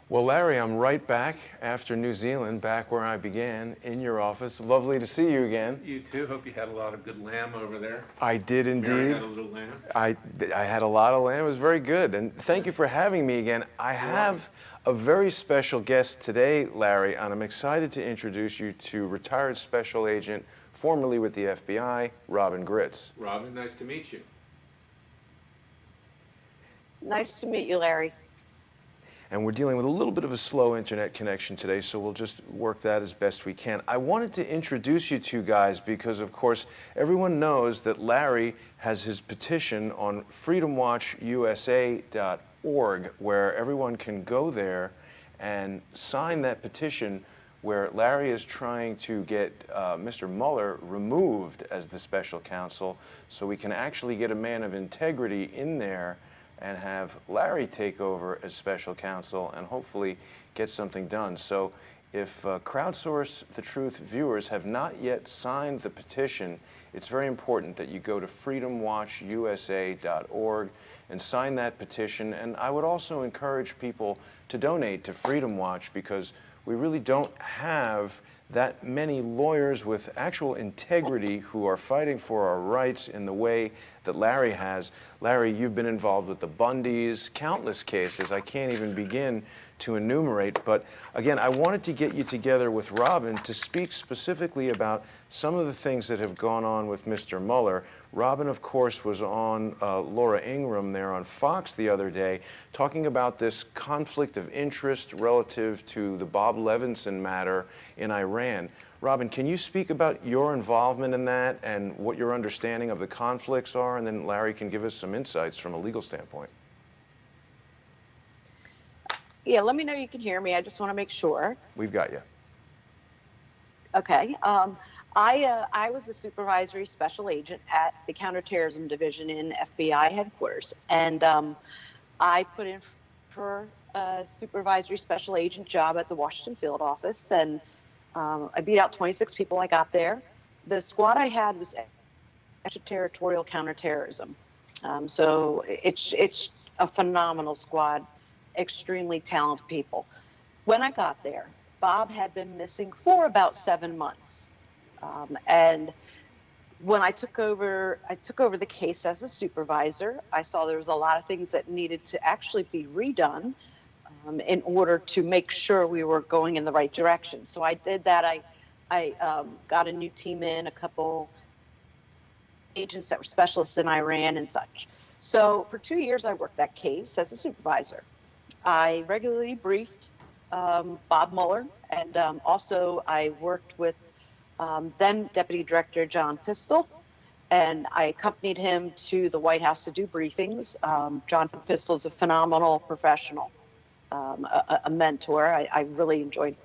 Well, Larry, I'm right back after New Zealand, back where I began, in your office. Lovely to see you again. You too. Hope you had a lot of good lamb over there. I did Mary indeed. had a little lamb. I had a lot of lamb. It was very good. And thank you for having me again. I have a very special guest today, Larry, and I'm excited to introduce you to retired special agent, formerly with the FBI, Robyn Gritz. Robyn, nice to meet you. Nice to meet you, Larry. And we're dealing with a little bit of a slow internet connection today, so we'll just work that as best we can. I wanted to introduce you two guys because, of course, everyone knows that Larry has his petition on freedomwatchusa.org, where everyone can go there and sign that petition, where Larry is trying to get Mr. Mueller removed as the special counsel so we can actually get a man of integrity in there and have Larry take over as special counsel and hopefully get something done. So if Crowdsource the Truth viewers have not yet signed the petition, it's very important that you go to freedomwatchusa.org and sign that petition. And I would also encourage people to donate to Freedom Watch, because we really don't have that many lawyers with actual integrity who are fighting for our rights in the way that Larry has. Larry, you've been involved with the Bundys, countless cases I can't even begin to enumerate. But again, I wanted to get you together with Robyn to speak specifically about some of the things that have gone on with Mr. Mueller. Robyn, of course, was on Laura Ingraham there on Fox the other day talking about this conflict of interest relative to the Bob Levinson matter in Iran. Robyn, can you speak about your involvement in that and what your understanding of the conflicts are? And then Larry can give us some insights from a legal standpoint. Yeah, let me know you can hear me. I just want to make sure. We've got you. Okay. I was a supervisory special agent at the Counterterrorism Division in FBI headquarters, and I put in for a supervisory special agent job at the Washington field office, and I beat out 26 people I got there. The squad I had was extraterritorial counterterrorism, so it's a phenomenal squad, extremely talented people. When I got there, Bob had been missing for about 7 months. And when I took over the case as a supervisor, I saw there was a lot of things that needed to actually be redone in order to make sure we were going in the right direction. So I did that. I got a new team in, a couple agents that were specialists in Iran and such. So for 2 years, I worked that case as a supervisor. I regularly briefed Bob Mueller, and also I worked with then Deputy Director John Pistol, and I accompanied him to the White House to do briefings. John Pistol is a phenomenal professional, a mentor. I really enjoyed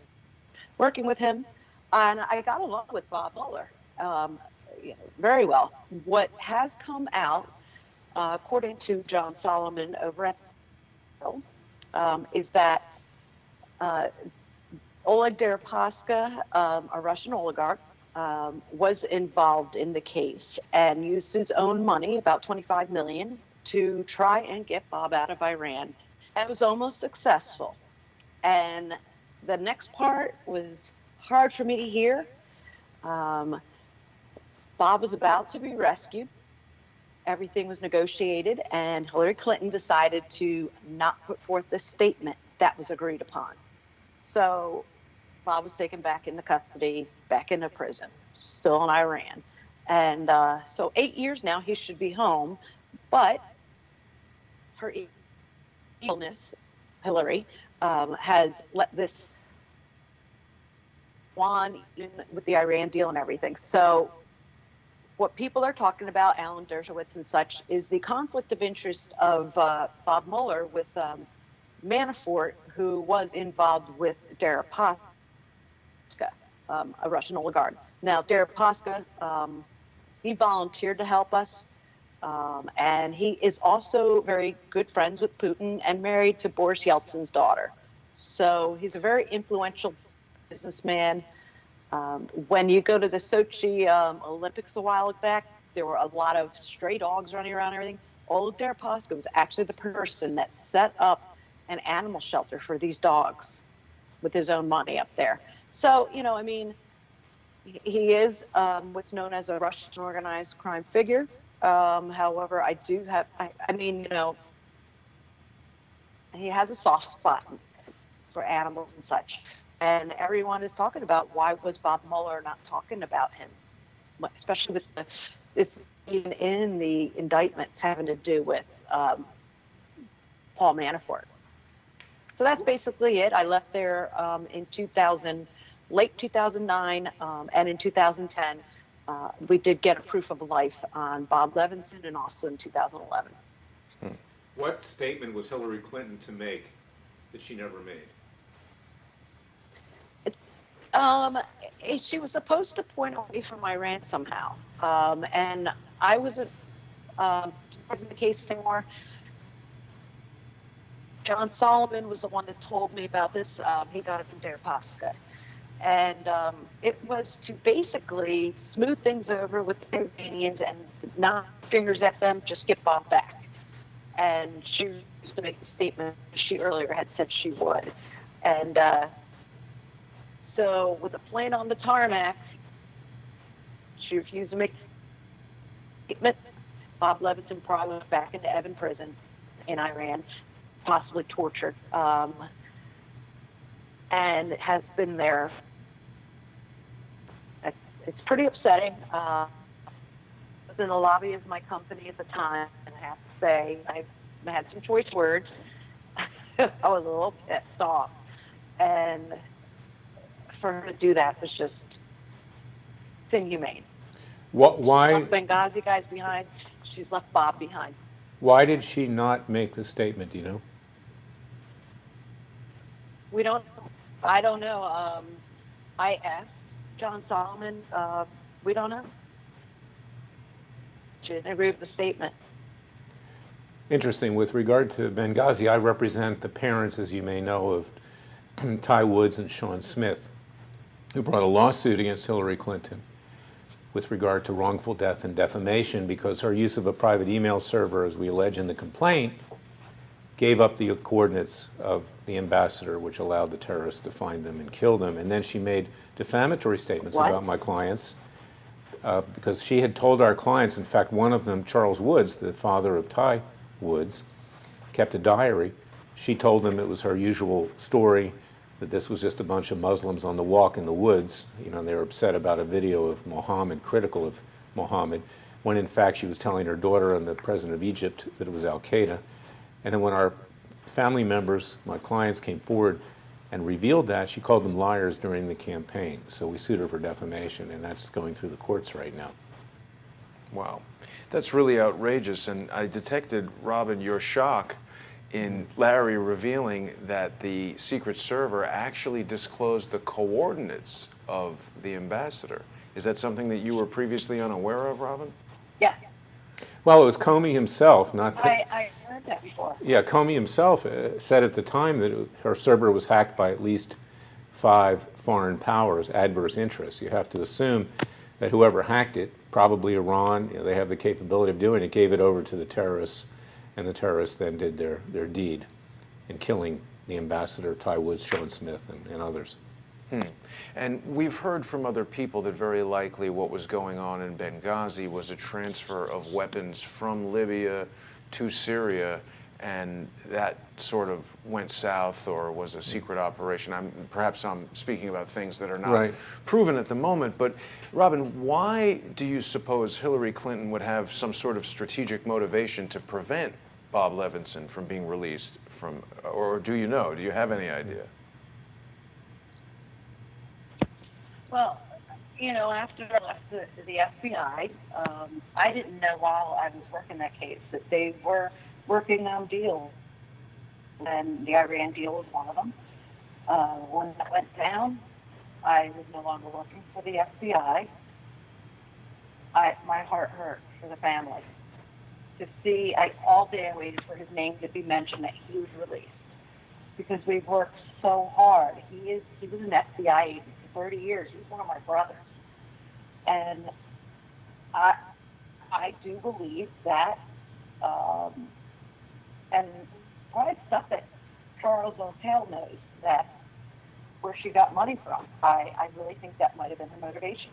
working with him, and I got along with Bob Mueller very well. What has come out, according to John Solomon over at is that Oleg Deripaska, a Russian oligarch, was involved in the case and used his own money, about $25 million, to try and get Bob out of Iran. And it was almost successful. And the next part was hard for me to hear. Bob was about to be rescued. Everything was negotiated, and Hillary Clinton decided to not put forth the statement that was agreed upon. So Bob was taken back into custody, back into prison, still in Iran. And so 8 years now, he should be home. But her illness, Hillary, has let this on with the Iran deal and everything. So what people are talking about, Alan Dershowitz and such, is the conflict of interest of Bob Mueller with Manafort, who was involved with Deripaska, a Russian oligarch. Now, Deripaska, he volunteered to help us, and he is also very good friends with Putin and married to Boris Yeltsin's daughter. So he's a very influential businessman. When you go to the Sochi Olympics a while back, there were a lot of stray dogs running around and everything. Oleg Deripaska was actually the person that set up an animal shelter for these dogs with his own money up there. So, you know, I mean, he is what's known as a Russian organized crime figure. However, I mean, you know, he has a soft spot for animals and such. And everyone is talking about, why was Bob Mueller not talking about him? Especially with it's even in the indictments having to do with Paul Manafort. So that's basically it. I left there in late 2009, and in 2010, we did get a proof of life on Bob Levinson, and also in 2011. What statement was Hillary Clinton to make that she never made? She was supposed to point away from Iran somehow, and I wasn't in the case anymore. John Solomon was the one that told me about this. He got it from Deripaska. And it was to basically smooth things over with the Iranians and not fingers at them, just get Bob back. And she used to make the statement she earlier had said she would. And so with the plane on the tarmac, she refused to make the statement. Bob Levinson probably went back into Evin prison in Iran, possibly tortured, and has been there. It's pretty upsetting. I was in the lobby of my company at the time, and I have to say, I had some choice words. I was a little pissed off. And for her to do that was just inhumane. Why? She left Benghazi guys behind. She's left Bob behind. Why did she not make the statement, do you know? I don't know. I asked John Solomon. We don't know. She didn't agree with the statement. Interesting. With regard to Benghazi, I represent the parents, as you may know, of Ty Woods and Sean Smith, who brought a lawsuit against Hillary Clinton with regard to wrongful death and defamation because her use of a private email server, as we allege in the complaint, gave up the coordinates of the ambassador, which allowed the terrorists to find them and kill them. And then she made defamatory statements about my clients because she had told our clients, in fact, one of them, Charles Woods, the father of Ty Woods, kept a diary. She told them it was her usual story, that this was just a bunch of Muslims on the walk in the woods. You know, and they were upset about a video of Mohammed, critical of Mohammed, when in fact she was telling her daughter and the president of Egypt that it was Al-Qaeda. And then when our family members, my clients, came forward and revealed that, she called them liars during the campaign. So we sued her for defamation, and that's going through the courts right now. Wow. That's really outrageous. And I detected, Robyn, your shock in Larry revealing that the secret server actually disclosed the coordinates of the ambassador. Is that something that you were previously unaware of, Robyn? Yeah. Well, it was Comey himself, not... I heard that before. Yeah, Comey himself said at the time that her server was hacked by at least 5 foreign powers' adverse interests. You have to assume that whoever hacked it, probably Iran, they have the capability of doing it, gave it over to the terrorists, and the terrorists then did their deed in killing the ambassador, Ty Woods, Sean Smith, and others. And we've heard from other people that very likely what was going on in Benghazi was a transfer of weapons from Libya to Syria, and that sort of went south or was a secret operation. Perhaps I'm speaking about things that are not proven at the moment, but Robyn, why do you suppose Hillary Clinton would have some sort of strategic motivation to prevent Bob Levinson from being released from, or do you know? Do you have any idea? Well, you know, after I left the FBI, I didn't know while I was working that case that they were working on deals, and the Iran deal was one of them. When that went down, I was no longer working for the FBI. My heart hurt for the family. To see, all day I waited for his name to be mentioned that he was released, because we've worked so hard. He was an FBI agent for 30 years. He's one of my brothers. And I do believe that, and probably stuff that Charles O'Tail knows that where she got money from. I really think that might have been her motivation.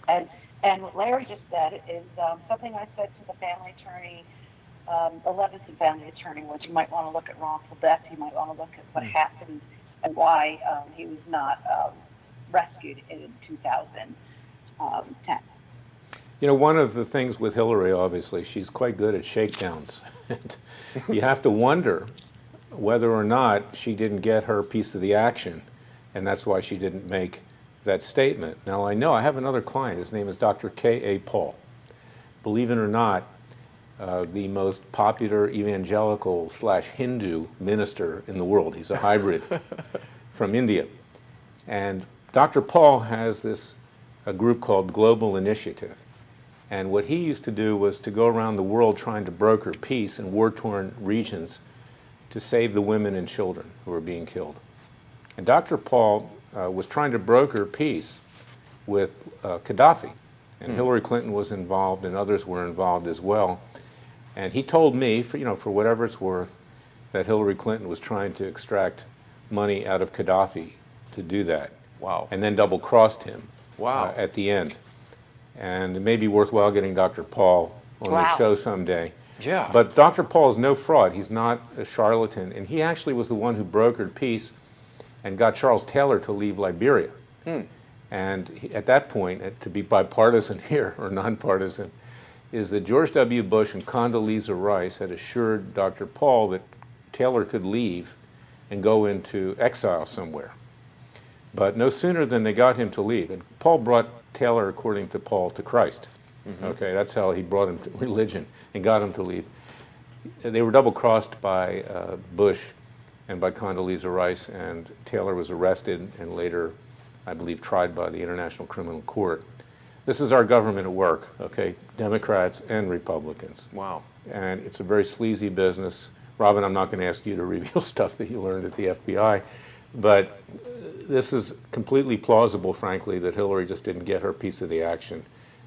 And what Larry just said is something I said to the family attorney, the Levinson family attorney, was you might want to look at wrongful death, you might want to look at what happened and why he was not rescued in 2010. You know, one of the things with Hillary, obviously, she's quite good at shakedowns. You have to wonder whether or not she didn't get her piece of the action, and that's why she didn't make that statement. Now, I know I have another client. His name is Dr. K.A. Paul. Believe it or not, the most popular evangelical/Hindu minister in the world. He's a hybrid from India. And Dr. Paul has a group called Global Initiative. And what he used to do was to go around the world trying to broker peace in war-torn regions to save the women and children who were being killed. And Dr. Paul was trying to broker peace with Gaddafi. And Hillary Clinton was involved, and others were involved as well. And he told me, for whatever it's worth, that Hillary Clinton was trying to extract money out of Gaddafi to do that. Wow. And then double-crossed him Wow. at the end. And it may be worthwhile getting Dr. Paul on the show someday. Yeah. But Dr. Paul is no fraud. He's not a charlatan. And he actually was the one who brokered peace and got Charles Taylor to leave Liberia. And at that point, to be bipartisan here, or nonpartisan, is that George W. Bush and Condoleezza Rice had assured Dr. Paul that Taylor could leave and go into exile somewhere. But no sooner than they got him to leave. And Paul brought Taylor, according to Paul, to Christ. Okay, that's how he brought him to religion and got him to leave. They were double-crossed by Bush and by Condoleezza Rice, and Taylor was arrested and later, I believe, tried by the International Criminal Court. This is our government at work, okay? Democrats and Republicans. Wow. And it's a very sleazy business. Robyn, I'm not going to ask you to reveal stuff that you learned at the FBI, but this is completely plausible, frankly, that Hillary just didn't get her piece of the action,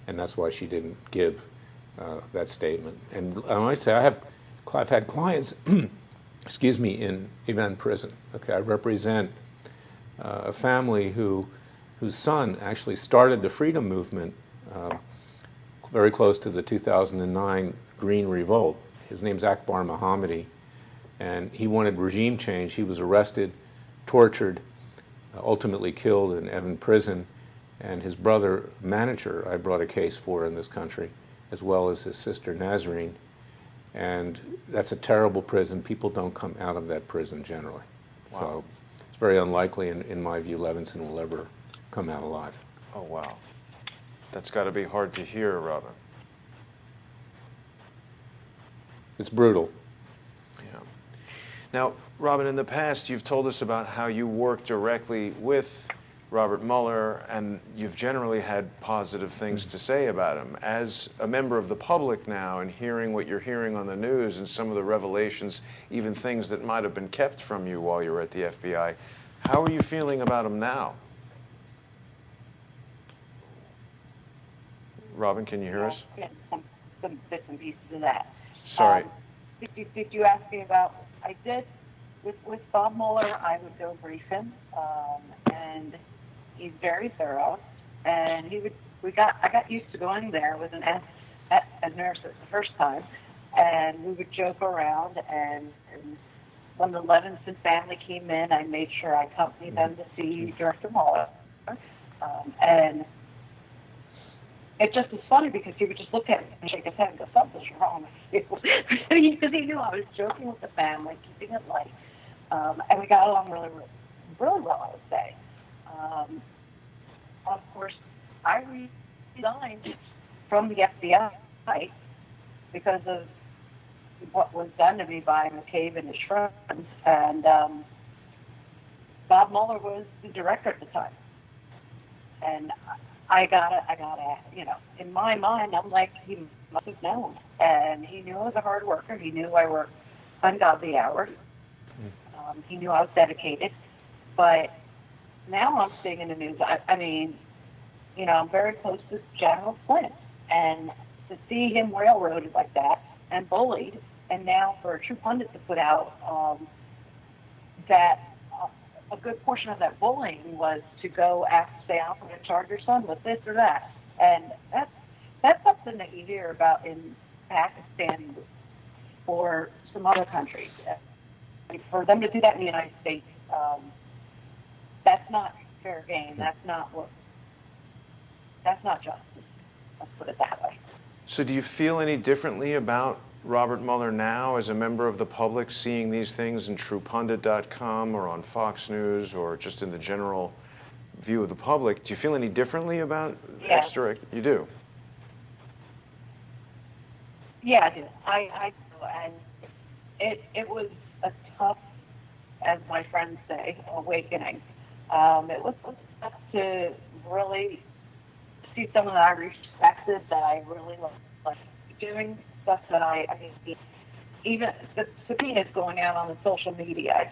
and that's why she didn't give that statement. And I might say I've had clients, excuse me, in Evin prison. Okay, I represent a family whose son actually started the freedom movement very close to the 2009 Green Revolt. His name's Akbar Mohammadi, and he wanted regime change. He was arrested, tortured, ultimately killed in Evin prison, and his brother, manager, I brought a case for in this country, as well as his sister, Nazarene. And that's a terrible prison. People don't come out of that prison generally. Wow. So it's very unlikely, in my view, Levinson will ever come out alive. Oh, wow. That's got to be hard to hear, Robyn. It's brutal. Yeah. Now, Robyn, in the past, you've told us about how you work directly with Robert Mueller, and you've generally had positive things to say about him. As a member of the public now, and hearing what you're hearing on the news and some of the revelations, even things that might have been kept from you while you were at the FBI, how are you feeling about him now? Robyn, can you hear us? Yeah, some bits and pieces of that. Sorry. Did you ask me about? I did with Bob Mueller. I would go brief him, and he's very thorough. And I got used to going there with a nurse the first time, and we would joke around. And when the Levinson family came in, I made sure I accompanied them to see Director Mueller, and it just was funny because he would just look at me and shake his head and go, something's wrong with you. Because he knew I was joking with the family, keeping it light. And we got along really, really well, I would say. Of course, I resigned from the FBI because of what was done to me by McCabe and his friends. And Bob Mueller was the director at the time. And I gotta, in my mind, I'm like, he must have known. And he knew I was a hard worker. He knew I worked ungodly hours. He knew I was dedicated. But now I'm seeing in the news, I'm very close to General Flynn. And to see him railroaded like that and bullied, and now for a true pundit to put out that a good portion of that bullying was to go ask, say, I'm going to charge your son with this or that. And that's something that you hear about in Pakistan or some other countries. For them to do that in the United States, that's not fair game. That's not justice. Let's put it that way. So do you feel any differently about Robert Mueller now as a member of the public, seeing these things in TruePundit.com or on Fox News or just in the general view of the public? Do you feel any differently about extra? You do? Yeah, I do. I do. And it was a tough, as my friends say, awakening. It was tough to really see someone that I respected, that I really liked doing stuff that I mean, even the subpoenas going out on the social media,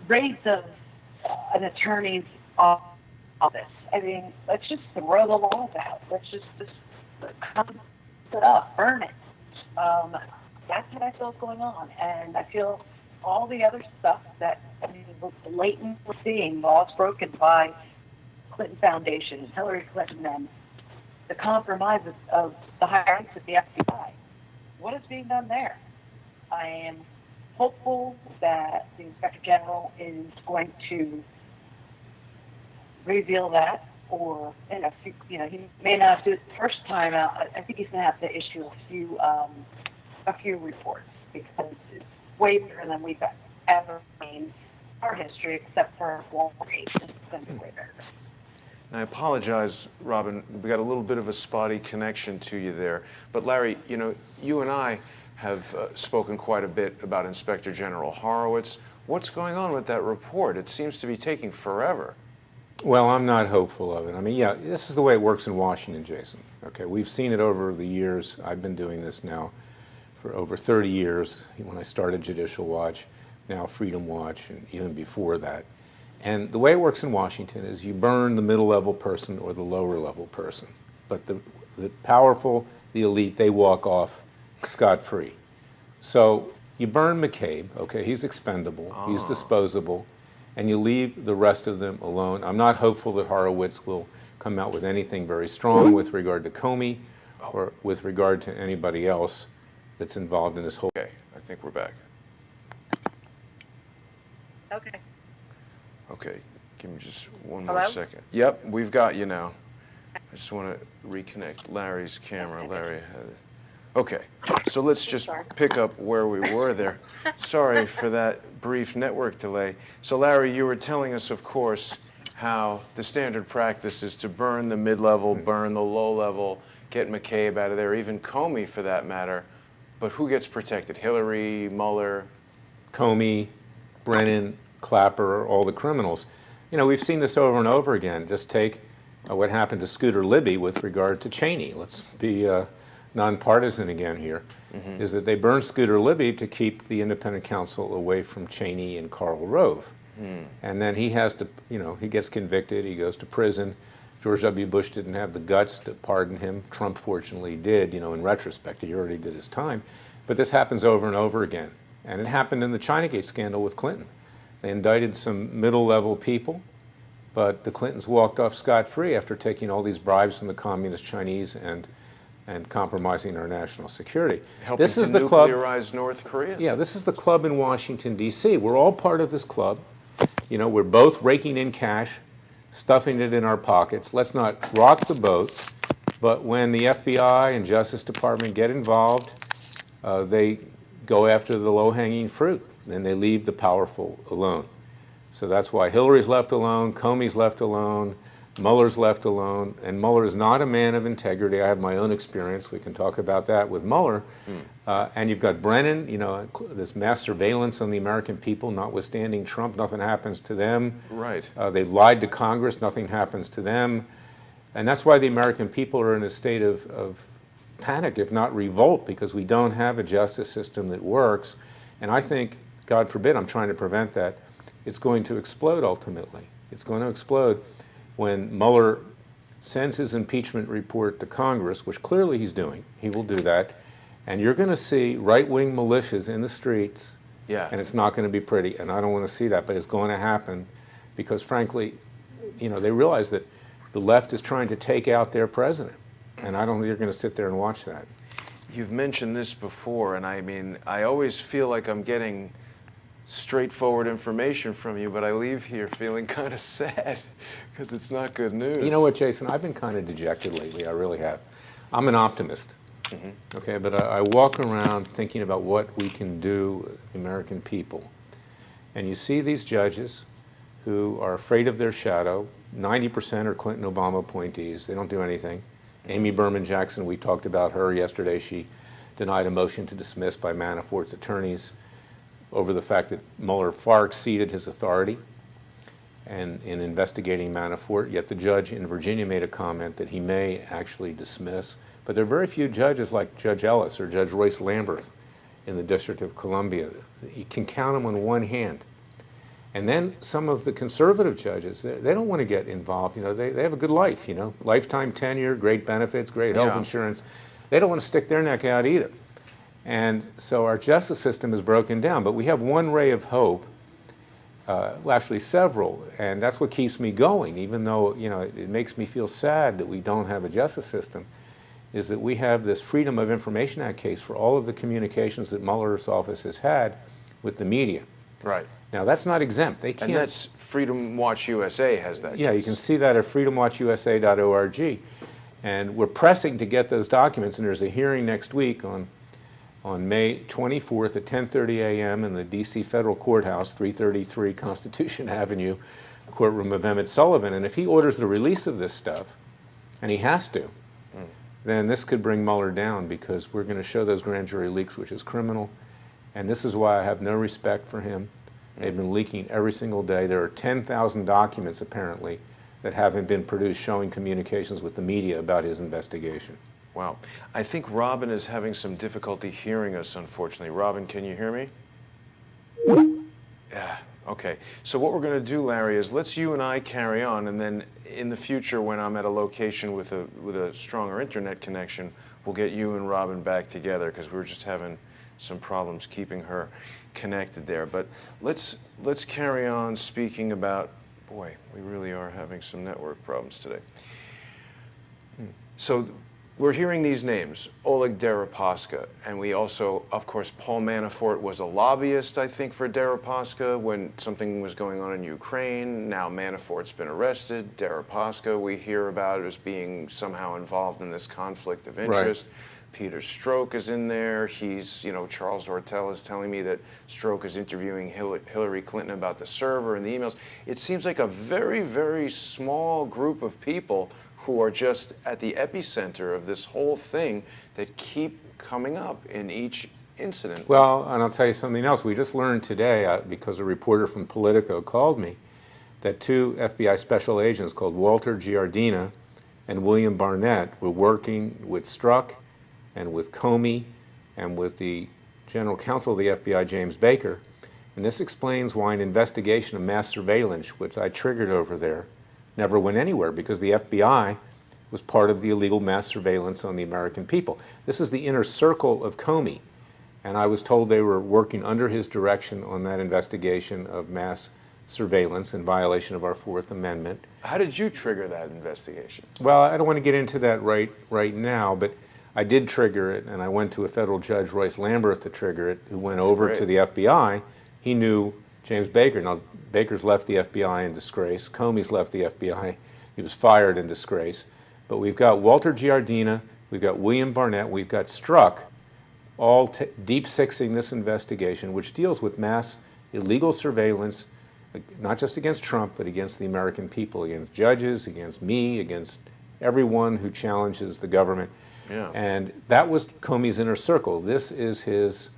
raids of an attorney's office. I mean, let's just throw the laws out. Let's just come it up, burn it. That's what I feel is going on, and I feel all the other stuff that blatant we're seeing, laws broken by Clinton Foundation, Hillary Clinton, and the compromises of the high ranks at the FBI. What is being done there? I am hopeful that the Inspector General is going to reveal that, or he may not have to do it the first time out. I think he's going to have to issue a few reports, because it's way bigger than we've ever seen in our history, except for Watergate. It's going to be way bigger. I apologize, Robyn. We got a little bit of a spotty connection to you there. But Larry, you and I have spoken quite a bit about Inspector General Horowitz. What's going on with that report? It seems to be taking forever. Well, I'm not hopeful of it. I mean, yeah, this is the way it works in Washington, Jason. Okay, we've seen it over the years. I've been doing this now for over 30 years, when I started Judicial Watch, now Freedom Watch, and even before that. And the way it works in Washington is you burn the middle-level person or the lower-level person. But the powerful, the elite, they walk off scot-free. So you burn McCabe, okay, he's expendable, he's disposable, and you leave the rest of them alone. I'm not hopeful that Horowitz will come out with anything very strong with regard to Comey or with regard to anybody else that's involved in this whole... Okay, I think we're back. Okay. Okay, give me just one Hello? more second. Yep, we've got you now. I just want to reconnect Larry's camera. Larry had it. Okay, so let's just pick up where we were there. Sorry for that brief network delay. So Larry, you were telling us, of course, how the standard practice is to burn the mid-level, burn the low-level, get McCabe out of there, even Comey for that matter. But who gets protected? Hillary, Mueller? Comey, Brennan, Clapper, all the criminals. We've seen this over and over again. Just take what happened to Scooter Libby with regard to Cheney. Let's be nonpartisan again here. Is that they burned Scooter Libby to keep the independent counsel away from Cheney and Karl Rove. And then he has to, he gets convicted, he goes to prison. George W. Bush didn't have the guts to pardon him. Trump fortunately did, in retrospect. He already did his time. But this happens over and over again. And it happened in the Chinagate scandal with Clinton. They indicted some middle-level people, but the Clintons walked off scot-free after taking all these bribes from the communist Chinese and compromising our national security. Helping this is to the club. Nuclearize North Korea? Yeah, this is the club in Washington, D.C. We're all part of this club. We're both raking in cash, stuffing it in our pockets. Let's not rock the boat. But when the FBI and Justice Department get involved, they go after the low-hanging fruit, and they leave the powerful alone. So that's why Hillary's left alone, Comey's left alone, Mueller's left alone, and Mueller is not a man of integrity. I have my own experience. We can talk about that with Mueller. And you've got Brennan, this mass surveillance on the American people, notwithstanding Trump, nothing happens to them. Right. They lied to Congress, nothing happens to them. And that's why the American people are in a state of panic, if not revolt, because we don't have a justice system that works. And I think, God forbid, I'm trying to prevent that, it's going to explode ultimately. It's going to explode when Mueller sends his impeachment report to Congress, which clearly he's doing. He will do that. And you're going to see right-wing militias in the streets Yeah. And it's not going to be pretty, and I don't want to see that, but it's going to happen because, frankly, they realize that the left is trying to take out their president, and I don't think they're going to sit there and watch that. You've mentioned this before, and I mean, I always feel like I'm getting straightforward information from you, but I leave here feeling kind of sad because it's not good news. You know what, Jason? I've been kind of dejected lately. I really have. I'm an optimist, okay, but I walk around thinking about what we can do, the American people. And you see these judges who are afraid of their shadow. 90% are Clinton-Obama appointees. They don't do anything. Amy Berman Jackson, we talked about her yesterday. She denied a motion to dismiss by Manafort's attorneys over the fact that Mueller far exceeded his authority and in investigating Manafort, yet the judge in Virginia made a comment that he may actually dismiss. But there are very few judges like Judge Ellis or Judge Royce Lamberth in the District of Columbia. You can count them on one hand. And then some of the conservative judges, they don't want to get involved. They have a good life, lifetime tenure, great benefits, great health insurance. They don't want to stick their neck out either. And so our justice system is broken down, but we have one ray of hope, well, actually several, and that's what keeps me going, even though, it makes me feel sad that we don't have a justice system, is that we have this Freedom of Information Act case for all of the communications that Mueller's office has had with the media. Right. Now, that's not exempt. They can't. And that's Freedom Watch USA has that Yeah, case. you can see that at freedomwatchusa.org. And we're pressing to get those documents, and there's a hearing next week on May 24th at 10:30 a.m. in the D.C. Federal Courthouse, 333 Constitution Avenue, courtroom of Emmett Sullivan. And if he orders the release of this stuff, and he has to, then this could bring Mueller down because we're going to show those grand jury leaks, which is criminal. And this is why I have no respect for him. They've been leaking every single day. There are 10,000 documents, apparently, that haven't been produced showing communications with the media about his investigation. Wow. I think Robyn is having some difficulty hearing us, unfortunately. Robyn, can you hear me? Yeah. Okay. So what we're going to do, Larry, is let's you and I carry on, and then in the future, when I'm at a location with a stronger internet connection, we'll get you and Robyn back together because we're just having some problems keeping her connected there. But let's carry on speaking about, boy, we really are having some network problems today. So we're hearing these names, Oleg Deripaska, and we also, of course, Paul Manafort was a lobbyist, I think, for Deripaska when something was going on in Ukraine. Now Manafort's been arrested. Deripaska, we hear about as being somehow involved in this conflict of interest. Right. Peter Strzok is in there. He's, Charles Ortell is telling me that Strzok is interviewing Hillary Clinton about the server and the emails. It seems like a very, very small group of people who are just at the epicenter of this whole thing that keep coming up in each incident. Well, and I'll tell you something else. We just learned today, because a reporter from Politico called me, that two FBI special agents called Walter Giardina and William Barnett were working with Strzok and with Comey and with the general counsel of the FBI, James Baker. And this explains why an investigation of mass surveillance, which I triggered over there, never went anywhere, because the FBI was part of the illegal mass surveillance on the American people. This is the inner circle of Comey, and I was told they were working under his direction on that investigation of mass surveillance in violation of our Fourth Amendment. How did you trigger that investigation? Well, I don't want to get into that right now, but I did trigger it, and I went to a federal judge, Royce Lamberth, to trigger it, who went over to the FBI. He knew James Baker. Now, Baker's left the FBI in disgrace. Comey's left the FBI. He was fired in disgrace. But we've got Walter Giardina, we've got William Barnett, we've got Strzok, all deep sixing this investigation, which deals with mass illegal surveillance, not just against Trump, but against the American people, against judges, against me, against everyone who challenges the government. Yeah. And that was Comey's inner circle. This is his,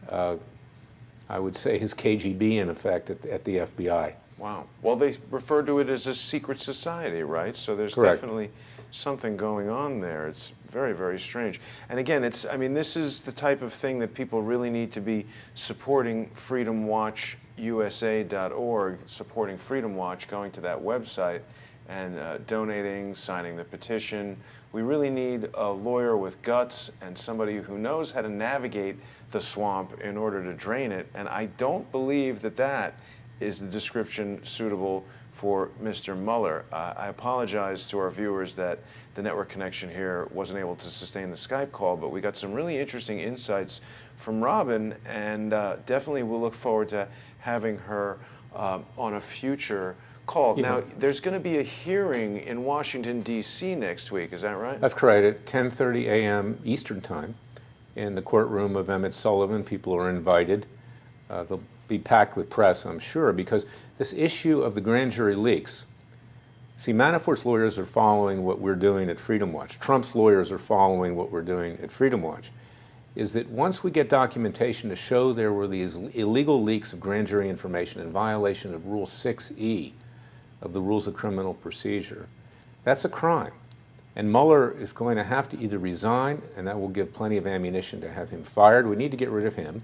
I would say, his KGB, in effect, at the FBI. Wow. Well, they refer to it as a secret society, right? So there's Correct. Definitely something going on there. It's very, very strange. And again, I mean, this is the type of thing that people really need to be supporting freedomwatchusa.org, supporting Freedom Watch, going to that website and donating, signing the petition. We really need a lawyer with guts and somebody who knows how to navigate the swamp in order to drain it. And I don't believe that that is the description suitable for Mr. Mueller. I apologize to our viewers that the network connection here wasn't able to sustain the Skype call, but we got some really interesting insights from Robyn, and definitely we'll look forward to having her on a future call. Yeah. Now, there's going to be a hearing in Washington, D.C. next week, is that right? That's correct, at 10:30 a.m. Eastern Time in the courtroom of Emmett Sullivan. People are invited. They'll be packed with press, I'm sure, because this issue of the grand jury leaks, see, Manafort's lawyers are following what we're doing at Freedom Watch. Trump's lawyers are following what we're doing at Freedom Watch, is that once we get documentation to show there were these illegal leaks of grand jury information in violation of Rule 6E of the Rules of Criminal Procedure, that's a crime. And Mueller is going to have to either resign, and that will give plenty of ammunition to have him fired. We need to get rid of him.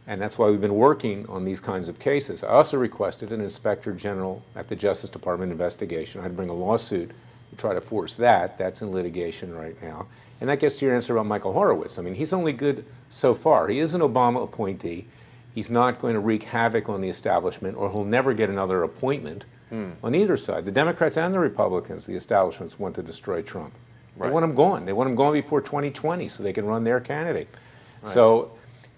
And that's why we've been working on these kinds of cases. I also requested an inspector general at the Justice Department investigation. I had to bring a lawsuit to try to force that. That's in litigation right now. And that gets to your answer about Michael Horowitz. I mean, he's only good so far. He is an Obama appointee. He's not going to wreak havoc on the establishment, or he'll never get another appointment on either side. The Democrats and the Republicans, the establishments, want to destroy Trump. Right. They want him gone. They want him gone before 2020 so they can run their candidate. Right. So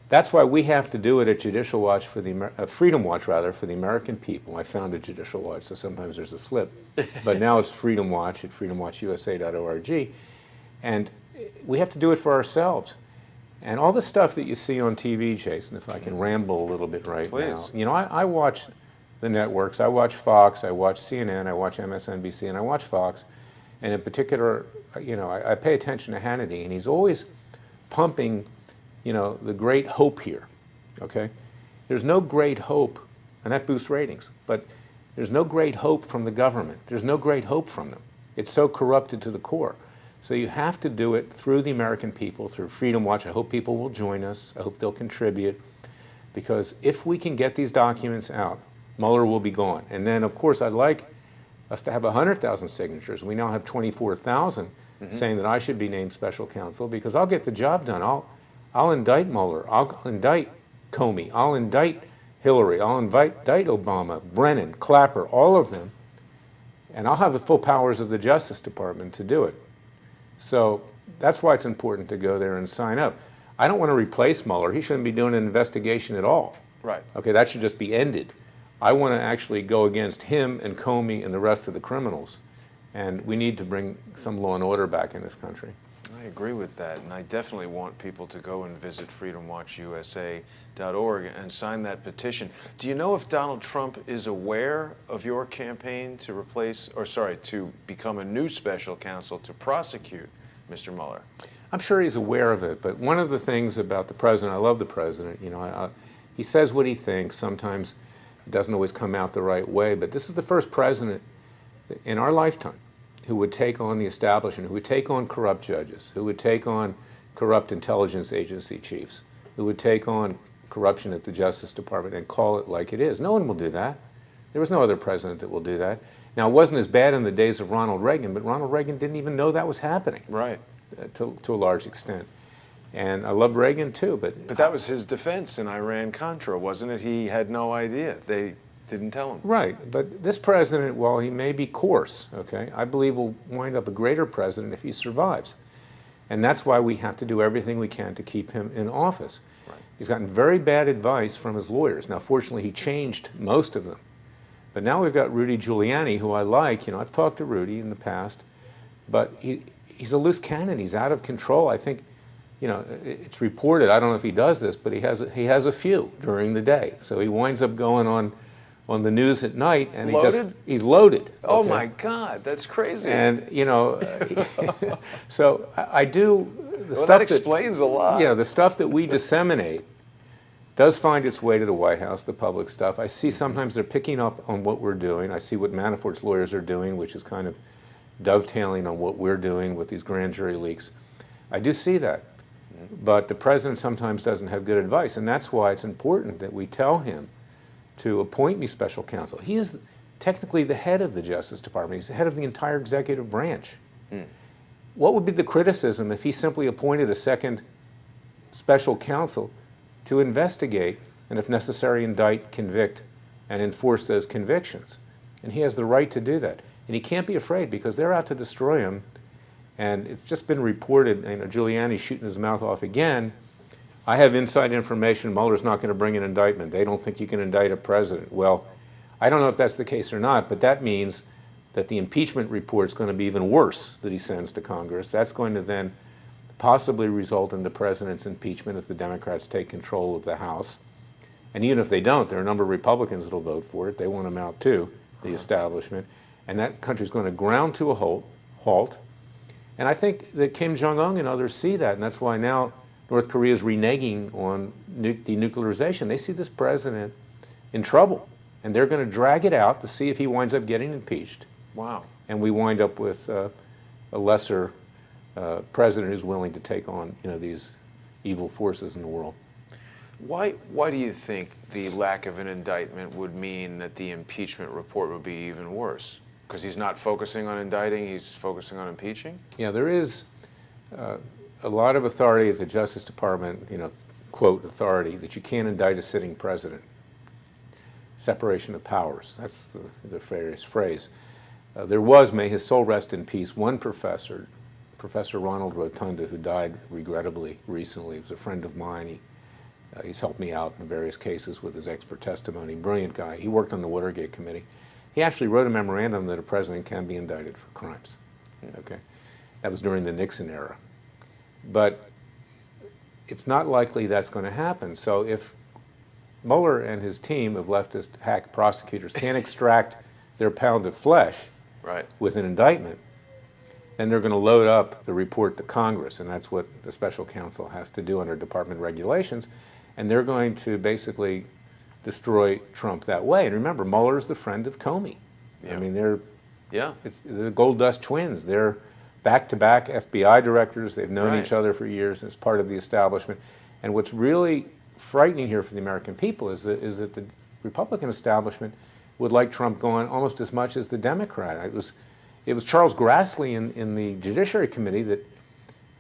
that's why we have to do it at Judicial Watch for the Freedom Watch, rather, for the American people. I founded Judicial Watch, so sometimes there's a slip. But now it's Freedom Watch at freedomwatchusa.org. And we have to do it for ourselves. And all the stuff that you see on TV, Jason, if I can ramble a little bit right now. You know, I watch the networks. I watch Fox, I watch CNN, I watch MSNBC, and I watch Fox. And in particular, you know, I pay attention to Hannity, and he's always pumping, you know, the great hope here, okay? There's no great hope, and that boosts ratings, but there's no great hope from the government. There's no great hope from them. It's so corrupted to the core. So you have to do it through the American people, through Freedom Watch. I hope people will join us. I hope they'll contribute, because if we can get these documents out, Mueller will be gone. And then, of course, I'd like us to have 100,000 signatures. We now have 24,000 saying that I should be named special counsel, because I'll get the job done. I'll indict Mueller. I'll indict Comey. I'll indict Hillary. I'll indict Obama, Brennan, Clapper, all of them. And I'll have the full powers of the Justice Department to do it. So that's why it's important to go there and sign up. I don't want to replace Mueller. He shouldn't be doing an investigation at all. Right. Okay, that should just be ended. I want to actually go against him and Comey and the rest of the criminals. And we need to bring some law and order back in this country. I agree with that, and I definitely want people to go and visit freedomwatchusa.org and sign that petition. Do you know if Donald Trump is aware of your campaign to to become a new special counsel to prosecute Mr. Mueller? I'm sure he's aware of it, but one of the things about the president, I love the president, you know, he says what he thinks. Sometimes it doesn't always come out the right way, but this is the first president in our lifetime who would take on the establishment, who would take on corrupt judges, who would take on corrupt intelligence agency chiefs, who would take on corruption at the Justice Department and call it like it is. No one will do that. There was no other president that will do that. Now, it wasn't as bad in the days of Ronald Reagan, but Ronald Reagan didn't even know that was happening. Right. To a large extent. And I love Reagan too, but that was his defense in Iran-Contra, wasn't it? He had no idea. They didn't tell him. Right, but this president, while he may be coarse, okay, I believe will wind up a greater president if he survives. And that's why we have to do everything we can to keep him in office. Right. He's gotten very bad advice from his lawyers. Now, fortunately, he changed most of them. But now we've got Rudy Giuliani, who I like. You know, I've talked to Rudy in the past, but he's a loose cannon. He's out of control. I think, you know, it's reported, I don't know if he does this, but he has a few during the day. So he winds up going on the news at night, and he's loaded. Okay? Oh my God, that's crazy. And, you know, so I do the stuff that explains a lot. Yeah, the stuff that we disseminate does find its way to the White House, the public stuff. I see sometimes they're picking up on what we're doing. I see what Manafort's lawyers are doing, which is kind of dovetailing on what we're doing with these grand jury leaks. I do see that. But the president sometimes doesn't have good advice, and that's why it's important that we tell him to appoint me special counsel. He is technically the head of the Justice Department. He's the head of the entire executive branch. What would be the criticism if he simply appointed a second special counsel to investigate and, if necessary, indict, convict, and enforce those convictions? And he has the right to do that. And he can't be afraid, because they're out to destroy him. And it's just been reported, Giuliani's shooting his mouth off again. I have inside information, Mueller's not going to bring an indictment. They don't think you can indict a president. Well, I don't know if that's the case or not, but that means that the impeachment report's going to be even worse that he sends to Congress. That's going to then possibly result in the president's impeachment if the Democrats take control of the House. And even if they don't, there are a number of Republicans that will vote for it. They want him out too, the establishment. And that country's going to ground to a halt. And I think that Kim Jong-un and others see that, and that's why now North Korea is reneging on denuclearization. They see this president in trouble, and they're going to drag it out to see if he winds up getting impeached. Wow. And we wind up with a lesser president who's willing to take on, these evil forces in the world. Why do you think the lack of an indictment would mean that the impeachment report would be even worse? Because he's not focusing on indicting, he's focusing on impeaching? Yeah, there is a lot of authority at the Justice Department, quote, authority, that you can't indict a sitting president. Separation of powers, that's the phrase. There was, may his soul rest in peace, one professor, Professor Ronald Rotunda, who died regrettably recently. He was a friend of mine. He's helped me out in various cases with his expert testimony. Brilliant guy. He worked on the Watergate Committee. He actually wrote a memorandum that a president can be indicted for crimes. Okay, that was during the Nixon era. But it's not likely that's going to happen. So if Mueller and his team of leftist hack prosecutors can't extract their pound of flesh with an indictment, then they're going to load up the report to Congress, and that's what the special counsel has to do under department regulations, and they're going to basically destroy Trump that way. And remember, Mueller is the friend of Comey. I mean, it's the Gold Dust twins. They're back-to-back FBI directors. They've known each other for years as part of the establishment. And what's really frightening here for the American people is that the Republican establishment would like Trump gone almost as much as the Democrat. It was Charles Grassley in the Judiciary Committee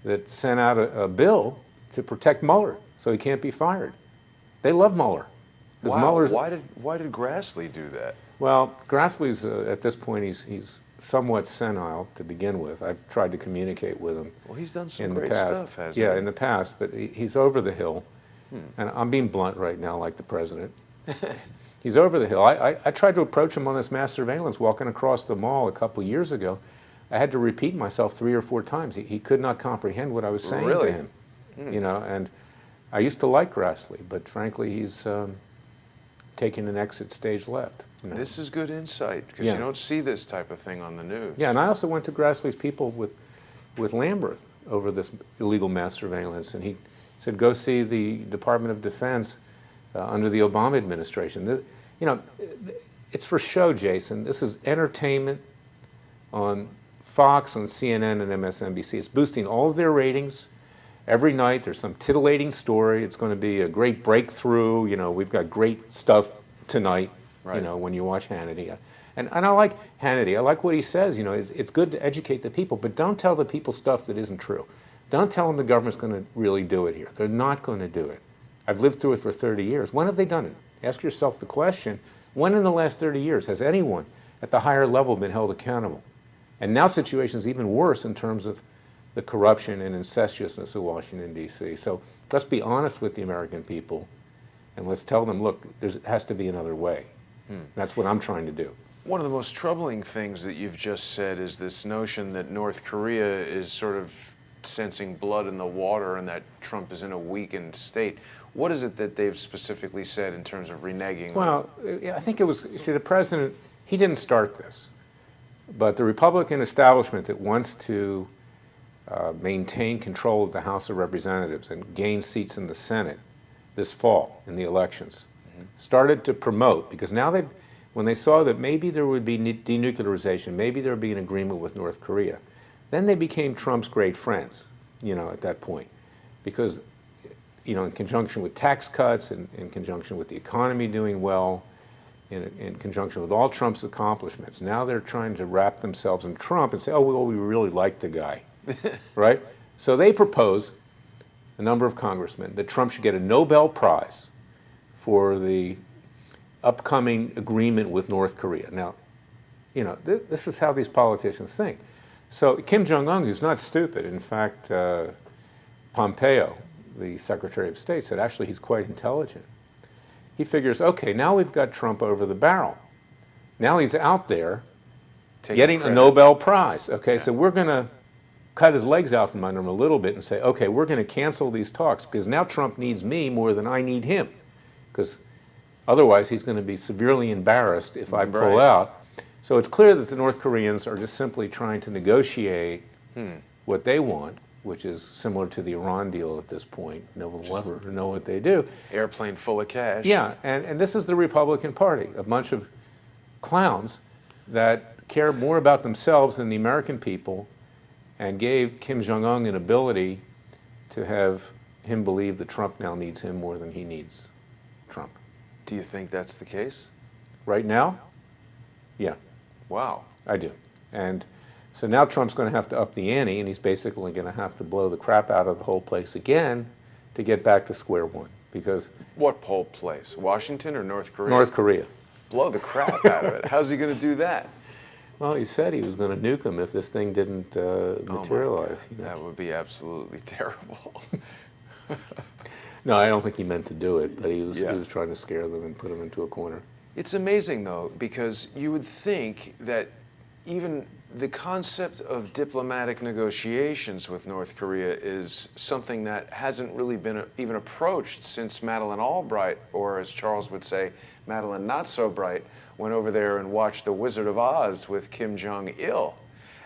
that sent out a bill to protect Mueller so he can't be fired. They love Mueller. Wow. Why did Grassley do that? Well, Grassley's at this point he's somewhat senile to begin with. I've tried to communicate with him. Well, he's done some in great the past. stuff, hasn't he? Yeah, in the past, but he's over the hill. And I'm being blunt right now, like the president. He's over the hill. I tried to approach him on this mass surveillance walking across the mall a couple years ago. I had to repeat myself 3 or 4 times. He could not comprehend what I was saying to him. And I used to like Grassley, but frankly, he's taking an exit stage left. This is good insight, because you don't see this type of thing on the news. Yeah, and I also went to Grassley's people with Lamberth over this illegal mass surveillance, and he said, go see the Department of Defense under the Obama administration. It's for show, Jason. This is entertainment on Fox, on CNN, and MSNBC. It's boosting all of their ratings. Every night there's some titillating story. It's going to be a great breakthrough. We've got great stuff tonight, when you watch Hannity. And I like Hannity. I like what he says. It's good to educate the people, but don't tell the people stuff that isn't true. Don't tell them the government's going to really do it here. They're not going to do it. I've lived through it for 30 years. When have they done it? Ask yourself the question, when in the last 30 years has anyone at the higher level been held accountable? And now situation's even worse in terms of the corruption and incestuousness of Washington, D.C. So let's be honest with the American people, and let's tell them, look, there has to be another way. That's what I'm trying to do. One of the most troubling things that you've just said is this notion that North Korea is sort of sensing blood in the water and that Trump is in a weakened state. What is it that they've specifically said in terms of reneging? Well, I think it was, the president, he didn't start this, but the Republican establishment that wants to maintain control of the House of Representatives and gain seats in the Senate this fall in the elections started to promote, because now when they saw that maybe there would be denuclearization, maybe there would be an agreement with North Korea, then they became Trump's great friends, at that point. Because, in conjunction with tax cuts, in conjunction with the economy doing well, in conjunction with all Trump's accomplishments, now they're trying to wrap themselves in Trump and say, oh, well, we really like the guy, right? So they propose, a number of congressmen, that Trump should get a Nobel Prize for the upcoming agreement with North Korea. Now, this is how these politicians think. So Kim Jong-un, who's not stupid, in fact, Pompeo, the Secretary of State, said actually he's quite intelligent. He figures, okay, now we've got Trump over the barrel. Now he's out there getting a Nobel Prize. Okay, so we're going to cut his legs out from under him a little bit and say, okay, we're going to cancel these talks because now Trump needs me more than I need him. Because otherwise he's going to be severely embarrassed if I pull out. So it's clear that the North Koreans are just simply trying to negotiate what they want, which is similar to the Iran deal at this point. No one will ever know what they do. Airplane full of cash. Yeah, and this is the Republican Party, a bunch of clowns that care more about themselves than the American people and gave Kim Jong-un an ability to have him believe that Trump now needs him more than he needs Trump. Do you think that's the case? Right now? Yeah. Wow. I do. And so now Trump's going to have to up the ante, and he's basically going to have to blow the crap out of the whole place again to get back to square one. Because what whole place? Washington or North Korea? North Korea. Blow the crap out of it. How's he going to do that? Well, he said he was going to nuke him if this thing didn't materialize. Oh my God. That would be absolutely terrible. No, I don't think he meant to do it, but he was trying to scare them and put them into a corner. It's amazing, though, because you would think that even the concept of diplomatic negotiations with North Korea is something that hasn't really been even approached since Madeleine Albright, or as Charles would say, Madeleine Not So Bright, went over there and watched The Wizard of Oz with Kim Jong-il.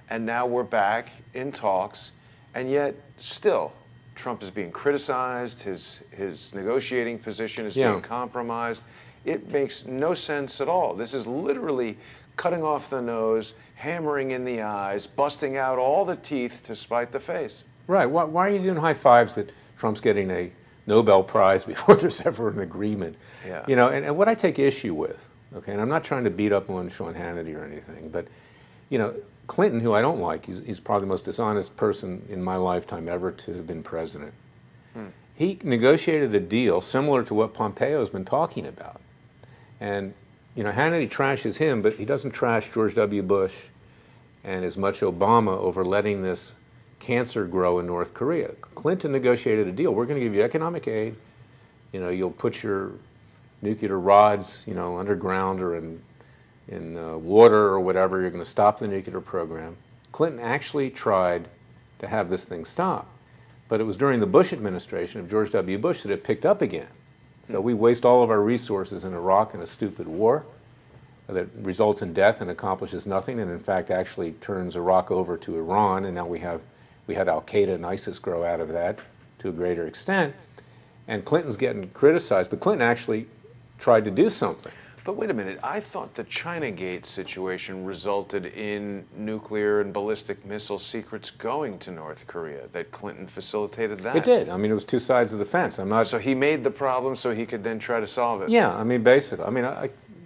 And now we're back in talks, and yet still Trump is being criticized, his negotiating position is being compromised. It makes no sense at all. This is literally cutting off the nose, hammering in the eyes, busting out all the teeth to spite the face. Right. Why are you doing high fives that Trump's getting a Nobel Prize before there's ever an agreement? Yeah. And what I take issue with, okay, and I'm not trying to beat up on Sean Hannity or anything, but, Clinton, who I don't like, he's probably the most dishonest person in my lifetime ever to have been president. He negotiated a deal similar to what Pompeo's been talking about. And, Hannity trashes him, but he doesn't trash George W. Bush and as much Obama over letting this cancer grow in North Korea. Clinton negotiated a deal. We're going to give you economic aid. You'll put your nuclear rods, underground or in water or whatever. You're going to stop the nuclear program. Clinton actually tried to have this thing stop. But it was during the Bush administration of George W. Bush that it picked up again. So we waste all of our resources in Iraq in a stupid war that results in death and accomplishes nothing, and in fact actually turns Iraq over to Iran, and now we had Al-Qaeda and ISIS grow out of that to a greater extent. And Clinton's getting criticized, but Clinton actually tried to do something. But wait a minute, I thought the Chinagate situation resulted in nuclear and ballistic missile secrets going to North Korea, that Clinton facilitated that. It did. I mean, it was two sides of the fence. So he made the problem so he could then try to solve it. Yeah, I mean, basically.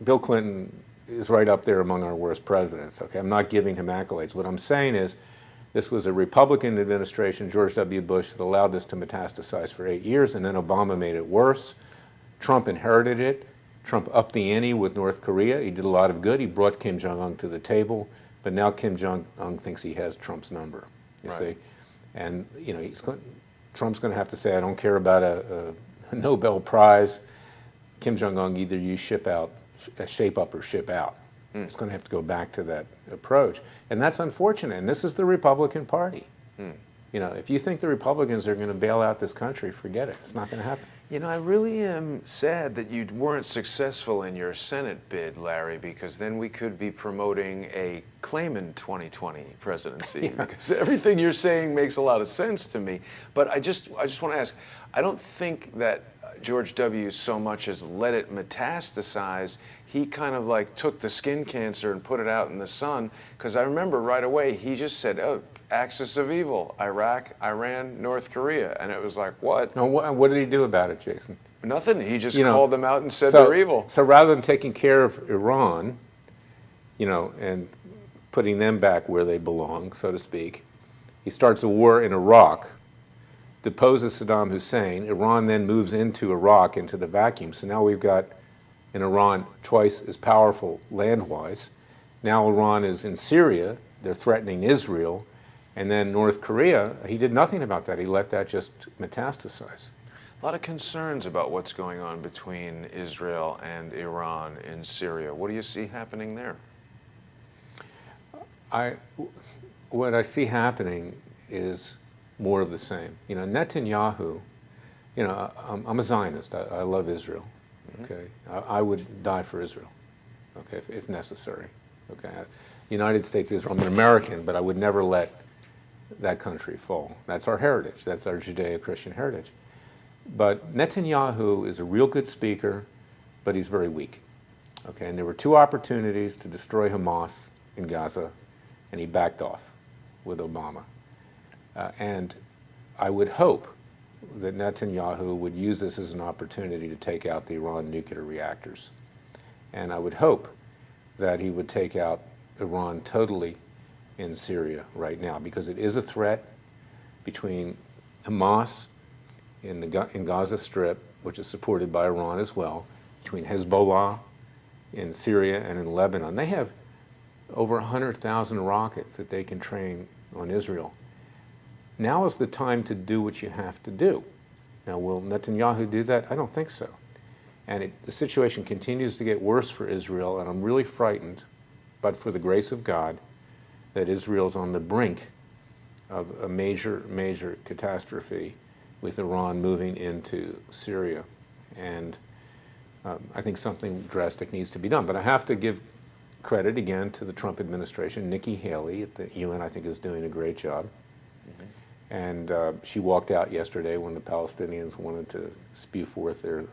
Bill Clinton is right up there among our worst presidents, okay? I'm not giving him accolades. What I'm saying is this was a Republican administration, George W. Bush, that allowed this to metastasize for 8 years, and then Obama made it worse. Trump inherited it. Trump upped the ante with North Korea. He did a lot of good. He brought Kim Jong-un to the table, but now Kim Jong-un thinks he has Trump's number, you see? And, Trump's going to have to say, I don't care about a Nobel Prize. Kim Jong-un, either you shape up or ship out. It's going to have to go back to that approach. And that's unfortunate. And this is the Republican Party. If you think the Republicans are going to bail out this country, forget it. It's not going to happen. I really am sad that you weren't successful in your Senate bid, Larry, because then we could be promoting a Klayman 2020 presidency. Because everything you're saying makes a lot of sense to me. But I just want to ask, I don't think that George W. so much as let it metastasize. He kind of like took the skin cancer and put it out in the sun, because I remember right away he just said, oh, axis of evil, Iraq, Iran, North Korea. And it was like, what? Now, what did he do about it, Jason? Nothing. He just You know, called them out and said so, they're evil. So rather than taking care of Iran, and putting them back where they belong, so to speak, he starts a war in Iraq, deposes Saddam Hussein. Iran then moves into Iraq, into the vacuum. So now we've got an Iran twice as powerful land-wise. Now Iran is in Syria. They're threatening Israel. And then North Korea, he did nothing about that. He let that just metastasize. A lot of concerns about what's going on between Israel and Iran in Syria. What do you see happening there? What I see happening is more of the same. Netanyahu, I'm a Zionist. I love Israel. Okay, I would die for Israel. Okay, if necessary. Okay, United States, Israel. I'm an American, but I would never let that country fall. That's our heritage. That's our Judeo-Christian heritage. But Netanyahu is a real good speaker, but he's very weak. Okay, and there were two opportunities to destroy Hamas in Gaza, and he backed off with Obama. And I would hope that Netanyahu would use this as an opportunity to take out the Iran nuclear reactors. And I would hope that he would take out Iran totally in Syria right now, because it is a threat between Hamas in Gaza Strip, which is supported by Iran as well, between Hezbollah in Syria and in Lebanon. They have over 100,000 rockets that they can train on Israel. Now is the time to do what you have to do. Now, will Netanyahu do that? I don't think so. And the situation continues to get worse for Israel, and I'm really frightened, but for the grace of God, that Israel's on the brink of a major, major catastrophe with Iran moving into Syria. And I think something drastic needs to be done. But I have to give credit again to the Trump administration. Nikki Haley at the UN, I think, is doing a great job. And she walked out yesterday when the Palestinians wanted to spew forth their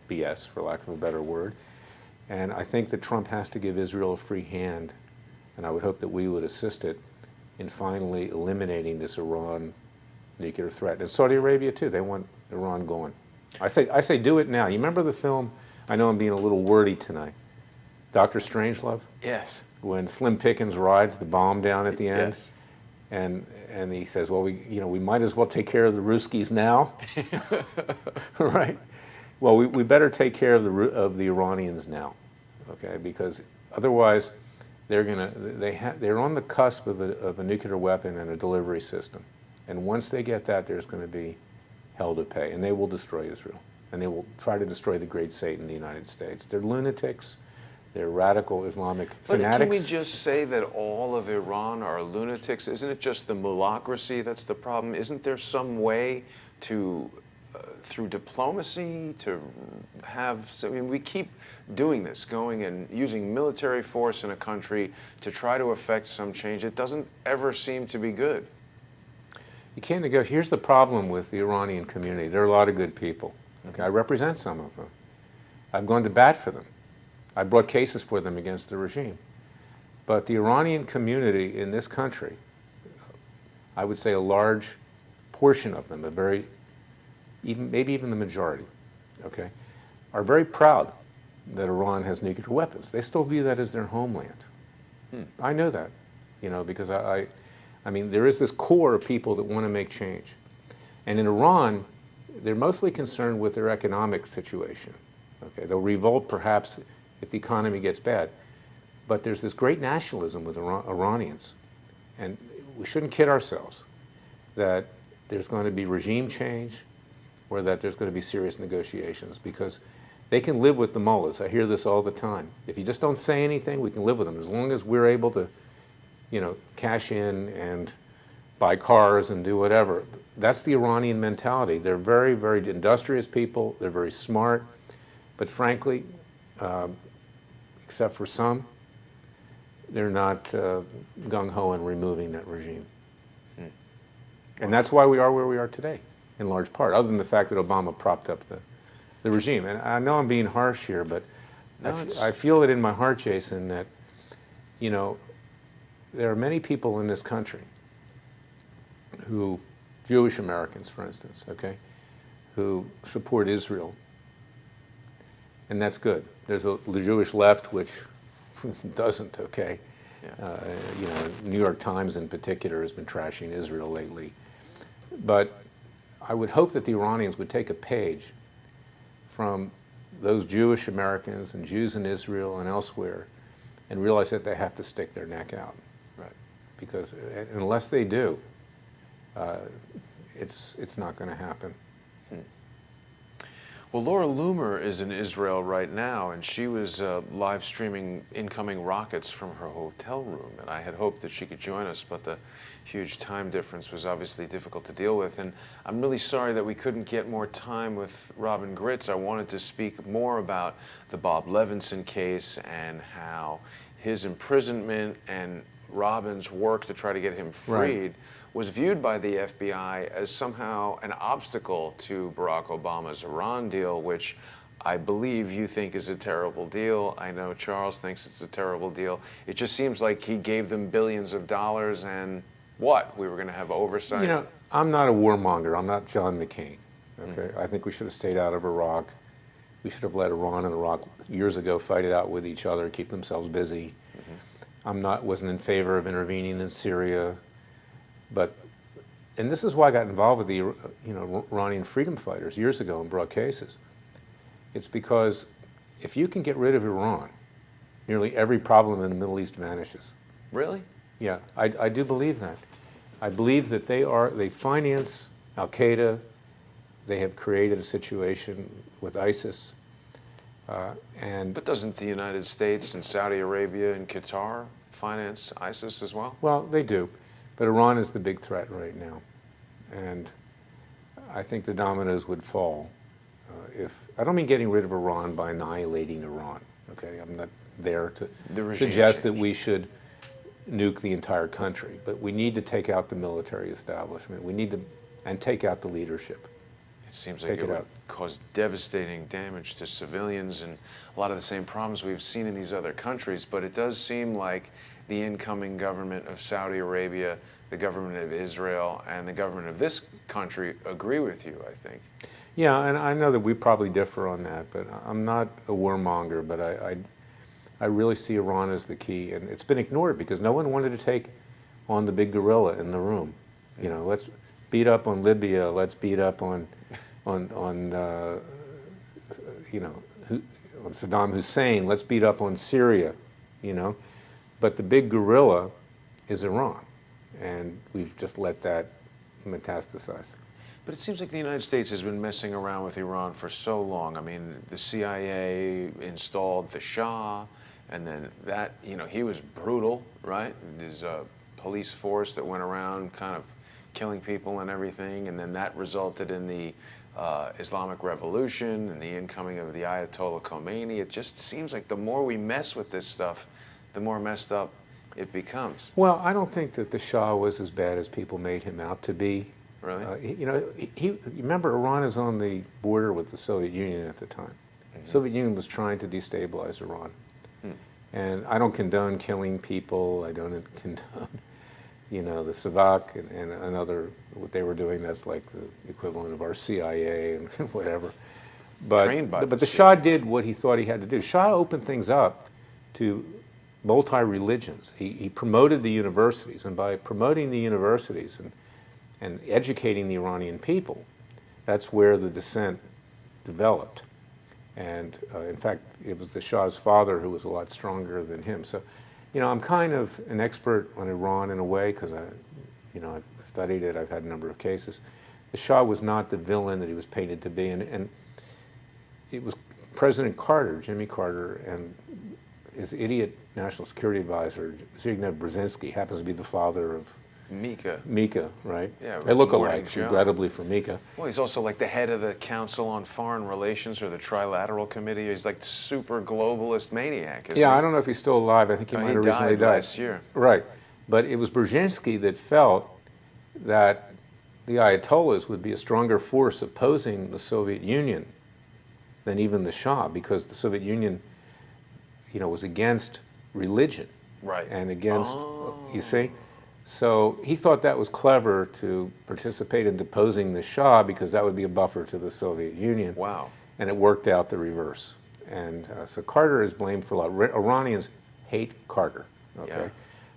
BS, for lack of a better word. And I think that Trump has to give Israel a free hand, and I would hope that we would assist it in finally eliminating this Iran nuclear threat. And Saudi Arabia, too, they want Iran going. I say do it now. You remember the film, I know I'm being a little wordy tonight, Dr. Strangelove? Yes. When Slim Pickens rides the bomb down at the end? Yes. And he says, well, we might as well take care of the Ruskies now, right? Well, we better take care of the Iranians now, okay? Because otherwise, they're on the cusp of a nuclear weapon and a delivery system, and once they get that, there's going to be hell to pay, and they will destroy Israel, and they will try to destroy the great Satan, the United States. They're lunatics. They're radical Islamic fanatics. But can we just say that all of Iran are lunatics? Isn't it just the mullahocracy that's the problem? Isn't there some way to, through diplomacy, to have, we keep doing this, going and using military force in a country to try to affect some change. It doesn't ever seem to be good. You can't negotiate. Here's the problem with the Iranian community. There are a lot of good people. Okay, I represent some of them. I've gone to bat for them. I brought cases for them against the regime. But the Iranian community in this country, I would say a large portion of them, maybe even the majority, okay, are very proud that Iran has nuclear weapons. They still view that as their homeland. I know that, because I mean, there is this core of people that want to make change. And in Iran, they're mostly concerned with their economic situation. Okay, they'll revolt perhaps if the economy gets bad. But there's this great nationalism with Iranians. And we shouldn't kid ourselves that there's going to be regime change or that there's going to be serious negotiations, because they can live with the mullahs. I hear this all the time. If you just don't say anything, we can live with them. As long as we're able to, cash in and buy cars and do whatever. That's the Iranian mentality. They're very, very industrious people. They're very smart. But frankly, except for some, they're not gung-ho in removing that regime. And that's why we are where we are today. in large part, other than the fact that Obama propped up the regime. And I know I'm being harsh here, but I feel it in my heart, Jason, that, you know, there are many people in this country who, Jewish Americans, for instance, okay, who support Israel. And that's good. There's the Jewish left, which doesn't, okay? Yeah. You know, New York Times in particular has been trashing Israel lately. But I would hope that the Iranians would take a page from those Jewish Americans and Jews in Israel and elsewhere and realize that they have to stick their neck out. Right. Because unless they do, it's not going to happen. Well, Laura Loomer is in Israel right now, and she was live streaming incoming rockets from her hotel room. And I had hoped that she could join us, but the huge time difference was obviously difficult to deal with. And I'm really sorry that we couldn't get more time with Robyn Gritz. I wanted to speak more about the Bob Levinson case and how his imprisonment and Robyn's work to try to get him freed was viewed by the FBI as somehow an obstacle to Barack Obama's Iran deal, which I believe you think is a terrible deal. I know Charles thinks it's a terrible deal. It just seems like he gave them billions of dollars and what? We were going to have oversight? You know, I'm not a warmonger. I'm not John McCain. Okay, I think we should have stayed out of Iraq. We should have let Iran and Iraq years ago fight it out with each other, keep themselves busy. Wasn't in favor of intervening in Syria, and this is why I got involved with the Iranian freedom fighters years ago and brought cases. It's because if you can get rid of Iran, nearly every problem in the Middle East vanishes. Really? Yeah, I do believe that. I believe that they finance Al Qaeda. They have created a situation with ISIS. But doesn't the United States and Saudi Arabia and Qatar finance ISIS as well? Well, they do, but Iran is the big threat right now, and I think the dominoes would fall if I don't mean getting rid of Iran by annihilating Iran. Okay, I'm not there to suggest that we should nuke the entire country, but we need to take out the military establishment. We need to take out the leadership. It seems like it would cause devastating damage to civilians and a lot of the same problems we've seen in these other countries, but it does seem like the incoming government of Saudi Arabia, the government of Israel, and the government of this country agree with you, I think. Yeah, and I know that we probably differ on that, but I'm not a warmonger, but I really see Iran as the key, and it's been ignored because no one wanted to take on the big gorilla in the room. You know, let's beat up on Libya, let's beat up on Saddam Hussein, let's beat up on Syria, you know. But the big gorilla is Iran, and we've just let that metastasize. But it seems like the United States has been messing around with Iran for so long. I mean, the CIA installed the Shah, and then that, he was brutal, right? There's a police force that went around kind of killing people and everything, and then that resulted in the Islamic Revolution and the incoming of the Ayatollah Khomeini. It just seems like the more we mess with this stuff, the more messed up it becomes. Well, I don't think that the Shah was as bad as people made him out to be. Really? Remember, Iran is on the border with the Soviet Union at the time. The Soviet Union was trying to destabilize Iran. And I don't condone killing people. I don't condone, the Savak and other, what they were doing. That's like the equivalent of our CIA and whatever. But the Shah did what he thought he had to do. Shah opened things up to multi-religions. He promoted the universities, and by promoting the universities and educating the Iranian people, that's where the dissent developed. And in fact, it was the Shah's father who was a lot stronger than him. So, I'm kind of an expert on Iran in a way because I've studied it. I've had a number of cases. The Shah was not the villain that he was painted to be, and it was President Carter, Jimmy Carter, and his idiot national security advisor, Zbigniew Brzezinski, happens to be the father of Mika, right? Yeah, they look alike, regrettably for Mika. Well, he's also like the head of the Council on Foreign Relations or the Trilateral Committee. He's like the super globalist maniac, isn't he? I don't know if he's still alive. I think he might have recently died last year. Right. But it was Brzezinski that felt that the Ayatollahs would be a stronger force opposing the Soviet Union than even the Shah, because the Soviet Union, was against religion. Right. And against, you see? So he thought that was clever to participate in deposing the Shah because that would be a buffer to the Soviet Union. Wow. And it worked out the reverse. And so Carter is blamed for a lot. Iranians hate Carter, okay? Yeah.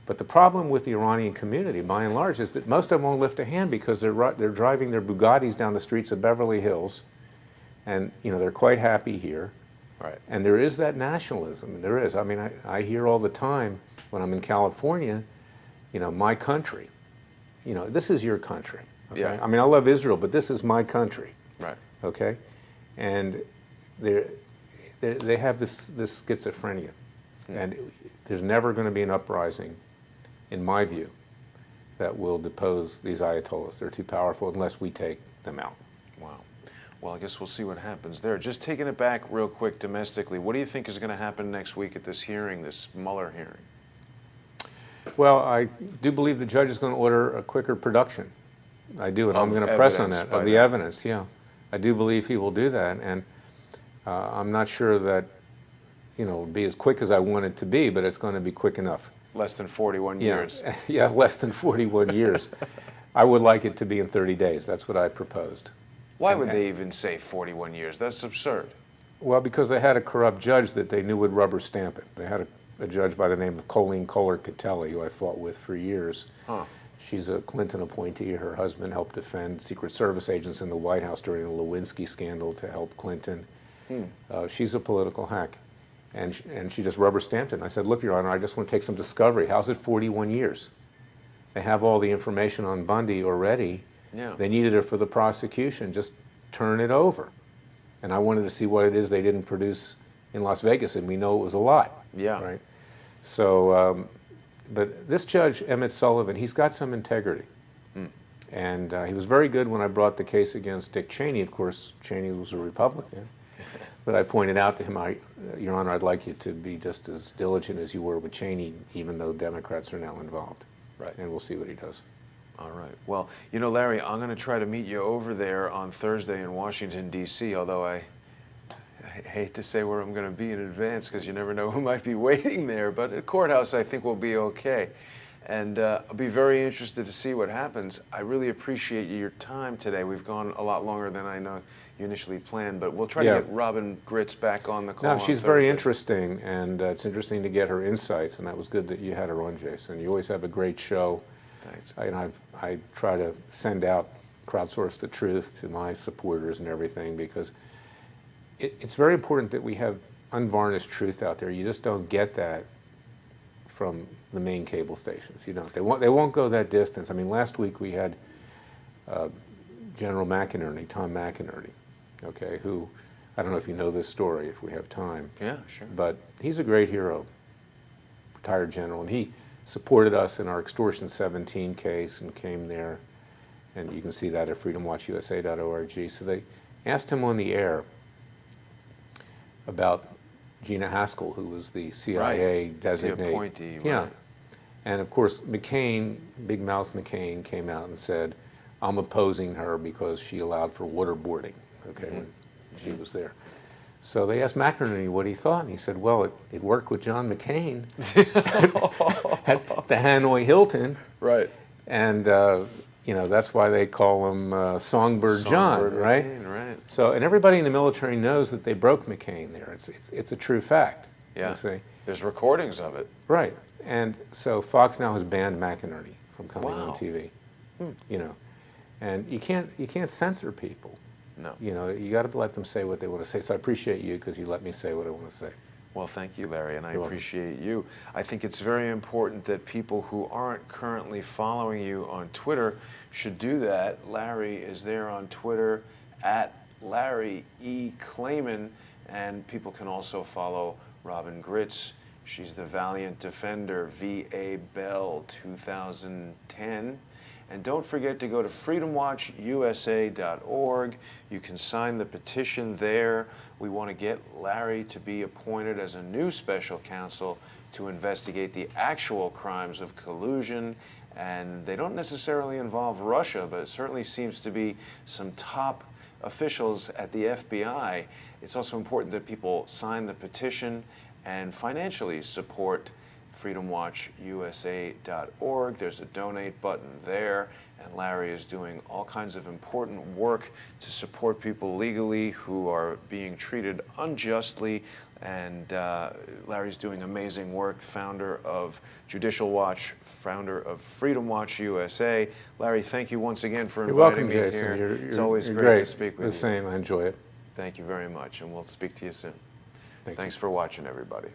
But the problem with the Iranian community, by and large, is that most of them won't lift a hand because they're driving their Bugattis down the streets of Beverly Hills, and they're quite happy here. Right. And there is that nationalism. There is. I mean, I hear all the time when I'm in California, my country. This is your country. Okay? Yeah. I mean, I love Israel, but this is my country. Right. Okay? And they have this schizophrenia. And there's never going to be an uprising, in my view, that will depose these Ayatollahs. They're too powerful unless we take them out. Wow. Well, I guess we'll see what happens there. Just taking it back real quick domestically, what do you think is going to happen next week at this hearing, this Mueller hearing? Well, I do believe the judge is going to order a quicker production. I do, and I'm Of going to press on evidence that, by of the that. evidence, yeah. I do believe he will do that, and I'm not sure that, it'll be as quick as I want it to be, but it's going to be quick enough. Less than 41 Yeah. years. Yeah, less than 41 years. I would like it to be in 30 days. That's what I proposed. Why would they even say 41 years? That's absurd. Well, because they had a corrupt judge that they knew would rubber stamp it. They had a judge by the name of Colleen Kohler-Catelli, who I fought with for years. Huh. She's a Clinton appointee. Her husband helped defend Secret Service agents in the White House during the Lewinsky scandal to help Clinton. She's a political hack. And she just rubber stamped it. And I said, look, Your Honor, I just want to take some discovery. How's it 41 years? They have all the information on Bundy already. Yeah. They needed it for the prosecution. Just turn it over. And I wanted to see what it is they didn't produce in Las Vegas, and we know it was a lot. Yeah. Right? So, but this judge, Emmett Sullivan, he's got some integrity. And he was very good when I brought the case against Dick Cheney. Of course, Cheney was a Republican. But I pointed out to him, Your Honor, I'd like you to be just as diligent as you were with Cheney, even though Democrats are now involved. Right. And we'll see what he does. All right. Well, Larry, I'm going to try to meet you over there on Thursday in Washington, D.C., although I hate to say where I'm going to be in advance because you never know who might be waiting there. But at courthouse, I think we'll be okay. And I'll be very interested to see what happens. I really appreciate your time today. We've gone a lot longer than I know you initially planned, but we'll try to get Robyn Gritz back on the call. No, she's on very Thursday. interesting, and it's interesting to get her insights, and that was good that you had her on, Jason. You always have a great show. Thanks. I try to send out Crowdsource the Truth to my supporters and everything, because it's very important that we have unvarnished truth out there. You just don't get that from the main cable stations. You don't. They won't go that distance. I mean, last week we had General McInerney, Tom McInerney, okay, who, I don't know if you know this story, if we have time. Yeah, sure. But he's a great hero, retired general, and he supported us in our Extortion 17 case and came there, and you can see that at freedomwatchusa.org. So they asked him on the air about Gina Haskell, who was the CIA designate. The appointee, yeah. right. And of course, McCain, Big Mouth McCain, came out and said, I'm opposing her because she allowed for waterboarding, okay, when she was there. So they asked McInerney what he thought, and he said, well, it worked with John McCain at the Hanoi Hilton. Right. And, that's why they call him Songbird John, Songbird right? McCain, right. So, and everybody in the military knows that they broke McCain there. It's a true fact. Yeah. You see? There's recordings of it. Right. And so Fox now has banned McInerney from coming Wow. on TV. And you can't censor people. No. You got to let them say what they want to say. So I appreciate you because you let me say what I want to say. Well, thank you, Larry, and I You're welcome. appreciate you. I think it's very important that people who aren't currently following you on Twitter should do that. Larry is there on Twitter at Larry E. Klayman, and people can also follow Robyn Gritz. She's the Valiant Defender, VA Bell 2010. And don't forget to go to freedomwatchusa.org. You can sign the petition there. We want to get Larry to be appointed as a new special counsel to investigate the actual crimes of collusion and they don't necessarily involve Russia, but it certainly seems to be some top officials at the FBI. It's also important that people sign the petition and financially support freedomwatchusa.org. There's a donate button there, and Larry is doing all kinds of important work to support people legally who are being treated unjustly. And Larry's doing amazing work, founder of Judicial Watch, founder of Freedom Watch USA. Larry, thank you once again for inviting me Jason. here. It's You're always you're great to speak with The you. same. I enjoy it. Thank you very much, and we'll speak to you soon. Thank you. Thanks for watching, everybody.